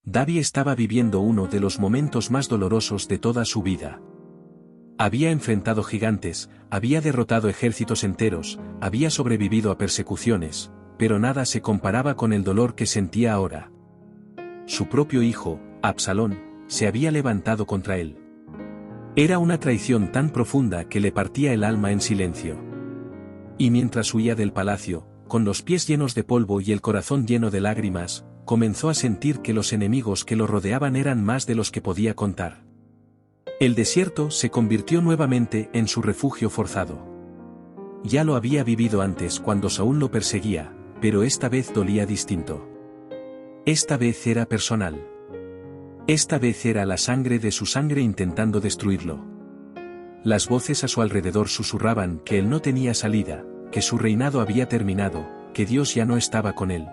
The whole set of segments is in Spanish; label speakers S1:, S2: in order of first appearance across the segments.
S1: Davi estaba viviendo uno de los momentos más dolorosos de toda su vida. Había enfrentado gigantes, había derrotado ejércitos enteros, había sobrevivido a persecuciones, pero nada se comparaba con el dolor que sentía ahora. Su propio hijo, Absalón, se había levantado contra él. Era una traición tan profunda que le partía el alma en silencio. Y mientras huía del palacio, con los pies llenos de polvo y el corazón lleno de lágrimas, comenzó a sentir que los enemigos que lo rodeaban eran más de los que podía contar. El desierto se convirtió nuevamente en su refugio forzado. Ya lo había vivido antes cuando Saúl lo perseguía, pero esta vez dolía distinto. Esta vez era personal. Esta vez era la sangre de su sangre intentando destruirlo. Las voces a su alrededor susurraban que él no tenía salida, que su reinado había terminado, que Dios ya no estaba con él.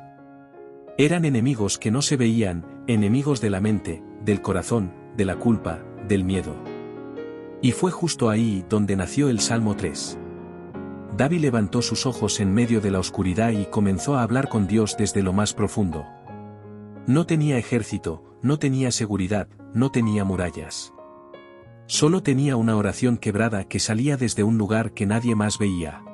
S1: Eran enemigos que no se veían, enemigos de la mente, del corazón, de la culpa, del miedo. Y fue justo ahí donde nació el Salmo 3. Davi levantó sus ojos en medio de la oscuridad y comenzó a hablar con Dios desde lo más profundo. No tenía ejército, no tenía seguridad, no tenía murallas. Solo tenía una oración quebrada que salía desde un lugar que nadie más veía.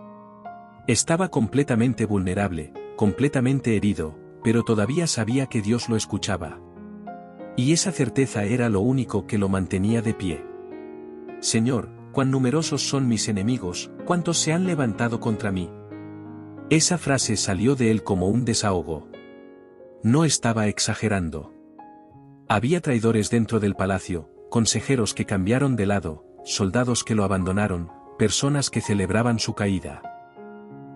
S1: Estaba completamente vulnerable, completamente herido, pero todavía sabía que Dios lo escuchaba. Y esa certeza era lo único que lo mantenía de pie. Señor, cuán numerosos son mis enemigos, cuántos se han levantado contra mí. Esa frase salió de él como un desahogo. No estaba exagerando. Había traidores dentro del palacio, consejeros que cambiaron de lado, soldados que lo abandonaron, personas que celebraban su caída.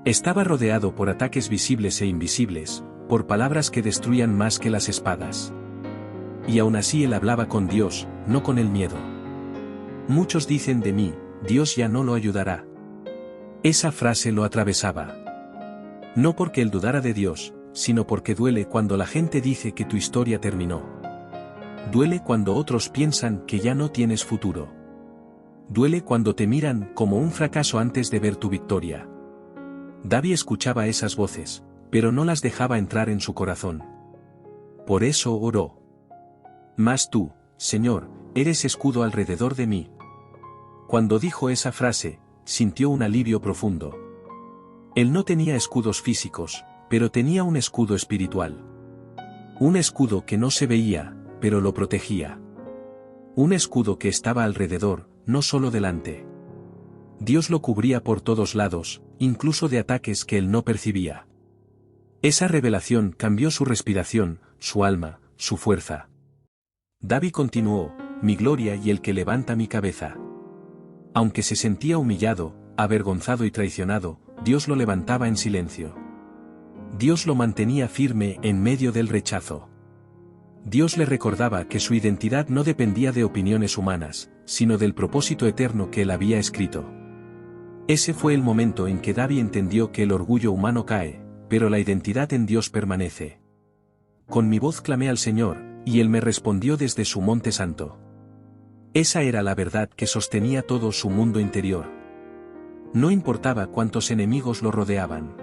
S1: Estaba rodeado por ataques visibles e invisibles, por palabras que destruían más que las espadas. Y aún así él hablaba con Dios, no con el miedo. Muchos dicen de mí, Dios ya no lo ayudará. Esa frase lo atravesaba. No porque él dudara de Dios, sino porque duele cuando la gente dice que tu historia terminó. Duele cuando otros piensan que ya no tienes futuro. Duele cuando te miran como un fracaso antes de ver tu victoria. Davi escuchaba esas voces, pero no las dejaba entrar en su corazón. Por eso oró. Mas tú, Señor, eres escudo alrededor de mí. Cuando dijo esa frase, sintió un alivio profundo. Él no tenía escudos físicos, pero tenía un escudo espiritual. Un escudo que no se veía, pero lo protegía. Un escudo que estaba alrededor, no solo delante. Dios lo cubría por todos lados, incluso de ataques que él no percibía. Esa revelación cambió su respiración, su alma, su fuerza. Davi continuó, mi gloria y el que levanta mi cabeza. Aunque se sentía humillado, avergonzado y traicionado, Dios lo levantaba en silencio. Dios lo mantenía firme en medio del rechazo. Dios le recordaba que su identidad no dependía de opiniones humanas, sino del propósito eterno que él había escrito. Ese fue el momento en que Davi entendió que el orgullo humano cae, pero la identidad en Dios permanece. Con mi voz clamé al Señor, y él me respondió desde su monte santo. Esa era la verdad que sostenía todo su mundo interior. No importaba cuántos enemigos lo rodeaban.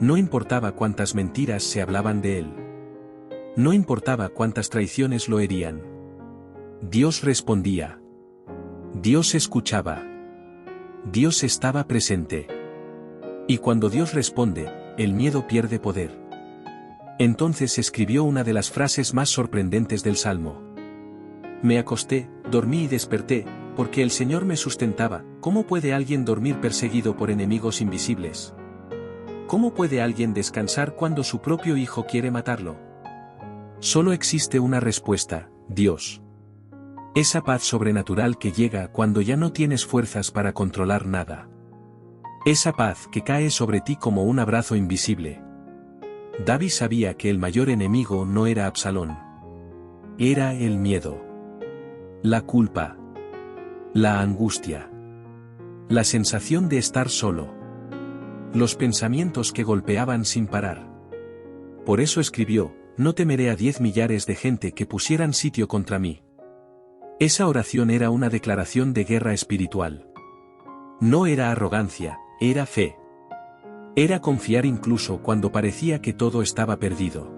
S1: No importaba cuántas mentiras se hablaban de él. No importaba cuántas traiciones lo herían. Dios respondía. Dios escuchaba. Dios estaba presente. Y cuando Dios responde, el miedo pierde poder. Entonces escribió una de las frases más sorprendentes del Salmo. Me acosté, dormí y desperté, porque el Señor me sustentaba. ¿Cómo puede alguien dormir perseguido por enemigos invisibles? ¿Cómo puede alguien descansar cuando su propio hijo quiere matarlo? Solo existe una respuesta, Dios. Esa paz sobrenatural que llega cuando ya no tienes fuerzas para controlar nada. Esa paz que cae sobre ti como un abrazo invisible. Davi sabía que el mayor enemigo no era Absalón. Era el miedo. La culpa. La angustia. La sensación de estar solo. Los pensamientos que golpeaban sin parar. Por eso escribió, no temeré a 10 millares de gente que pusieran sitio contra mí. Esa oración era una declaración de guerra espiritual. No era arrogancia, era fe. Era confiar incluso cuando parecía que todo estaba perdido.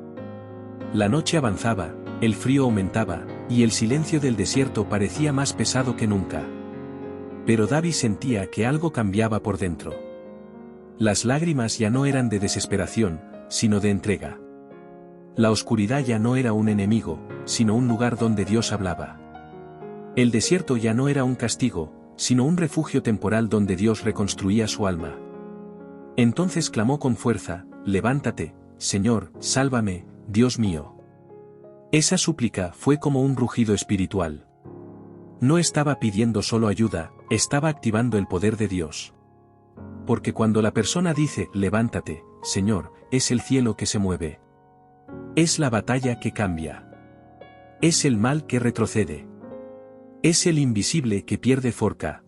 S1: La noche avanzaba, El frío aumentaba, y el silencio del desierto parecía más pesado que nunca. Pero David sentía que algo cambiaba por dentro. Las lágrimas ya no eran de desesperación, sino de entrega. La oscuridad ya no era un enemigo, sino un lugar donde Dios hablaba. El desierto ya no era un castigo, sino un refugio temporal donde Dios reconstruía su alma. Entonces clamó con fuerza: «Levántate, Señor, sálvame, Dios mío». Esa súplica fue como un rugido espiritual. No estaba pidiendo solo ayuda, estaba activando el poder de Dios. Porque cuando la persona dice: «Levántate, Señor», es el cielo que se mueve. Es la batalla que cambia. Es el mal que retrocede. Es el invisible que pierde forca.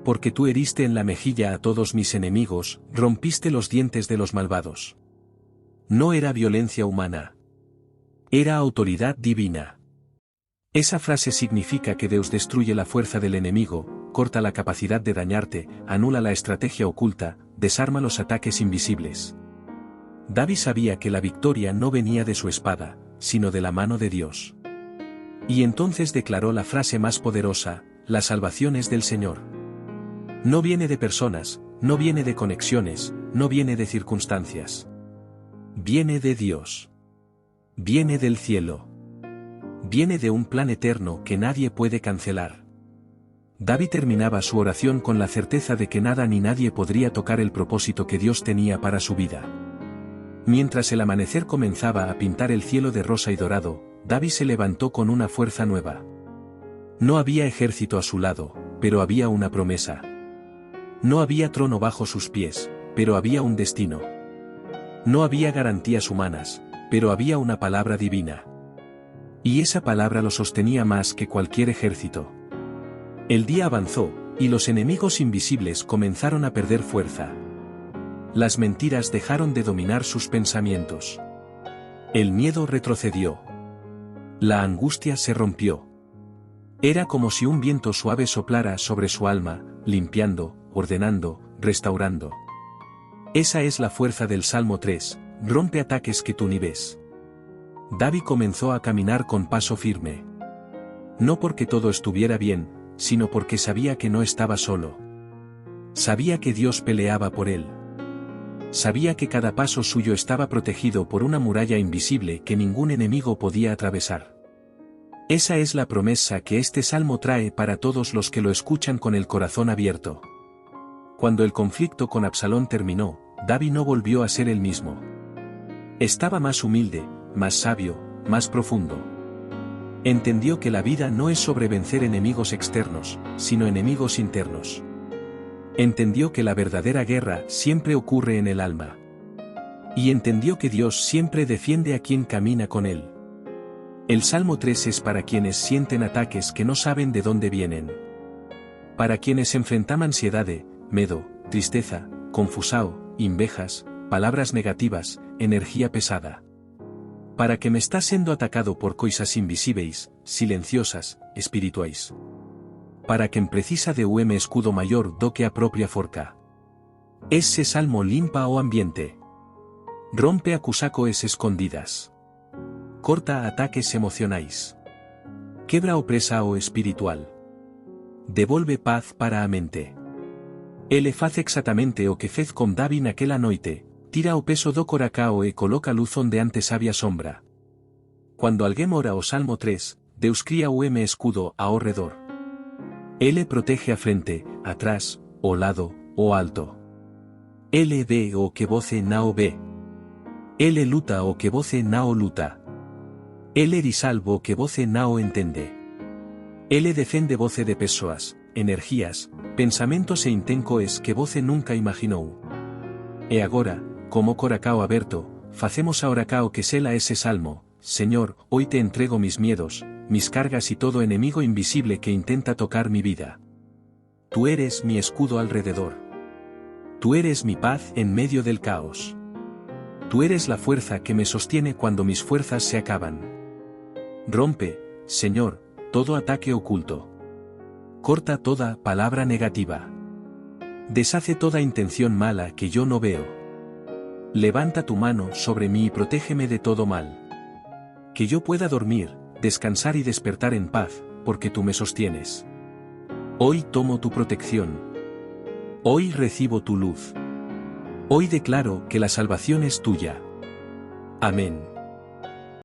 S1: Porque tú heriste en la mejilla a todos mis enemigos, rompiste los dientes de los malvados. No era violencia humana. Era autoridad divina. Esa frase significa que Dios destruye la fuerza del enemigo, corta la capacidad de dañarte, anula la estrategia oculta, desarma los ataques invisibles. David sabía que la victoria no venía de su espada, sino de la mano de Dios. Y entonces declaró la frase más poderosa: «La salvación es del Señor». No viene de personas, no viene de conexiones, no viene de circunstancias. Viene de Dios. Viene del cielo. Viene de un plan eterno que nadie puede cancelar. David terminaba su oración con la certeza de que nada ni nadie podría tocar el propósito que Dios tenía para su vida. Mientras el amanecer comenzaba a pintar el cielo de rosa y dorado, David se levantó con una fuerza nueva. No había ejército a su lado, pero había una promesa. No había trono bajo sus pies, pero había un destino. No había garantías humanas, pero había una palabra divina. Y esa palabra lo sostenía más que cualquier ejército. El día avanzó, y los enemigos invisibles comenzaron a perder fuerza. Las mentiras dejaron de dominar sus pensamientos. El miedo retrocedió. La angustia se rompió. Era como si un viento suave soplara sobre su alma, limpiando, ordenando, restaurando. Esa es la fuerza del Salmo 3, rompe ataques que tú ni ves. David comenzó a caminar con paso firme. No porque todo estuviera bien, sino porque sabía que no estaba solo. Sabía que Dios peleaba por él. Sabía que cada paso suyo estaba protegido por una muralla invisible que ningún enemigo podía atravesar. Esa es la promesa que este salmo trae para todos los que lo escuchan con el corazón abierto. Cuando el conflicto con Absalón terminó, David no volvió a ser el mismo. Estaba más humilde, más sabio, más profundo. Entendió que la vida no es sobre vencer enemigos externos, sino enemigos internos. Entendió que la verdadera guerra siempre ocurre en el alma. Y entendió que Dios siempre defiende a quien camina con él. El Salmo 3 es para quienes sienten ataques que no saben de dónde vienen. Para quienes enfrentan ansiedad, medo, tristeza, confusao, invejas, palabras negativas, energía pesada. Para que me está siendo atacado por coisas invisibles, silenciosas, espirituais. Para quien precisa de un escudo mayor do que a propia forca. Ese salmo limpa o ambiente. Rompe acusacoes escondidas. Corta ataques emocionais. Quebra opresa o espiritual. Devolve paz para a mente. Ele faz exactamente o que fez con David naquela noite, tira o peso do coracao e coloca luz onde antes había sombra. Cuando alguén ora o Salmo 3, Deus cría o escudo ao redor. Ele protege a frente, atrás, o lado, o alto. Ele ve o que voce nao ve. Ele luta o que voce nao luta. Ele risalvo o que voce nao entende. Ele defende voce de persoas, energías, pensamentos e intencoes que voce nunca imaginou. E agora, como coracao aberto, facemos a oracao que sela ese salmo: Señor, hoy te entrego mis miedos, mis cargas y todo enemigo invisible que intenta tocar mi vida. Tú eres mi escudo alrededor. Tú eres mi paz en medio del caos. Tú eres la fuerza que me sostiene cuando mis fuerzas se acaban. Rompe, Señor, todo ataque oculto. Corta toda palabra negativa. Deshace toda intención mala que yo no veo. Levanta tu mano sobre mí y protégeme de todo mal. Que yo pueda dormir, descansar y despertar en paz, porque tú me sostienes. Hoy tomo tu protección. Hoy recibo tu luz. Hoy declaro que la salvación es tuya. Amén.